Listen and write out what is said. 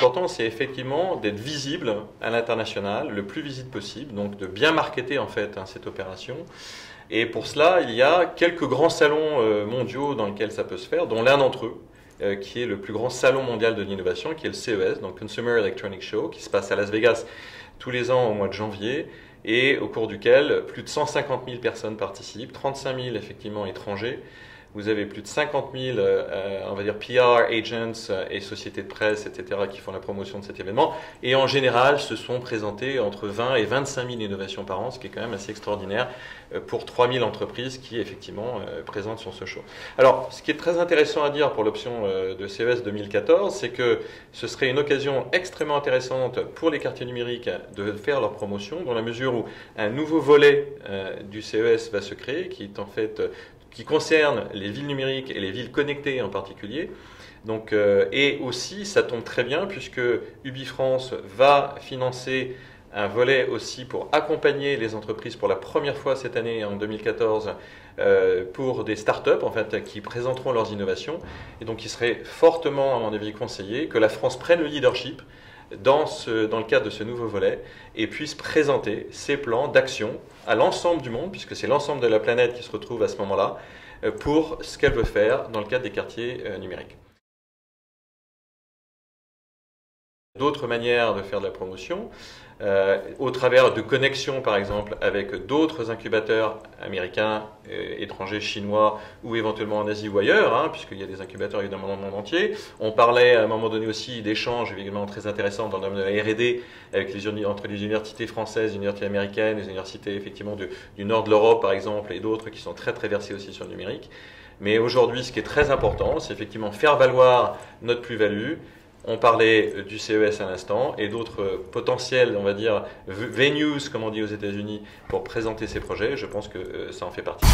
important, c'est effectivement d'être visible à l'international, le plus visible possible, donc de bien marketer en fait cette opération. Et pour cela, il y a quelques grands salons mondiaux dans lesquels ça peut se faire, dont l'un d'entre eux, qui est le plus grand salon mondial de l'innovation, qui est le CES, donc Consumer Electronics Show, qui se passe à Las Vegas tous les ans au mois de janvier, et au cours duquel plus de 150 000 personnes participent, 35 000 effectivement étrangers. Vous avez plus de 50 000, on va dire, PR agents et sociétés de presse, etc., qui font la promotion de cet événement. Et en général, se sont présentés entre 20 et 25 000 innovations par an, ce qui est quand même assez extraordinaire pour 3 000 entreprises qui, effectivement, présentent sur ce show. Alors, ce qui est très intéressant à dire pour l'option de CES 2014, c'est que ce serait une occasion extrêmement intéressante pour les quartiers numériques de faire leur promotion, dans la mesure où un nouveau volet du CES va se créer, qui est en fait qui concerne les villes numériques et les villes connectées en particulier. Donc, et aussi, ça tombe très bien puisque UbiFrance va financer un volet aussi pour accompagner les entreprises pour la première fois cette année, en 2014, pour des startups en fait, qui présenteront leurs innovations. Et donc, il serait fortement, à mon avis, conseillé que la France prenne le leadership dans le cadre de ce nouveau volet et puisse présenter ses plans d'action à l'ensemble du monde, puisque c'est l'ensemble de la planète qui se retrouve à ce moment-là, pour ce qu'elle veut faire dans le cadre des quartiers numériques. D'autres manières de faire de la promotion, au travers de connexions par exemple avec d'autres incubateurs américains, étrangers, chinois ou éventuellement en Asie ou ailleurs, puisqu'il y a des incubateurs évidemment dans le monde entier. On parlait à un moment donné aussi d'échanges évidemment très intéressants dans le domaine de la R&D entre les universités françaises, les universités américaines, les universités effectivement du nord de l'Europe par exemple et d'autres qui sont très très versées aussi sur le numérique. Mais aujourd'hui ce qui est très important, c'est effectivement faire valoir notre plus-value. On parlait du CES à l'instant et d'autres potentiels, on va dire, venues, comme on dit aux États-Unis, pour présenter ces projets. Je pense que ça en fait partie.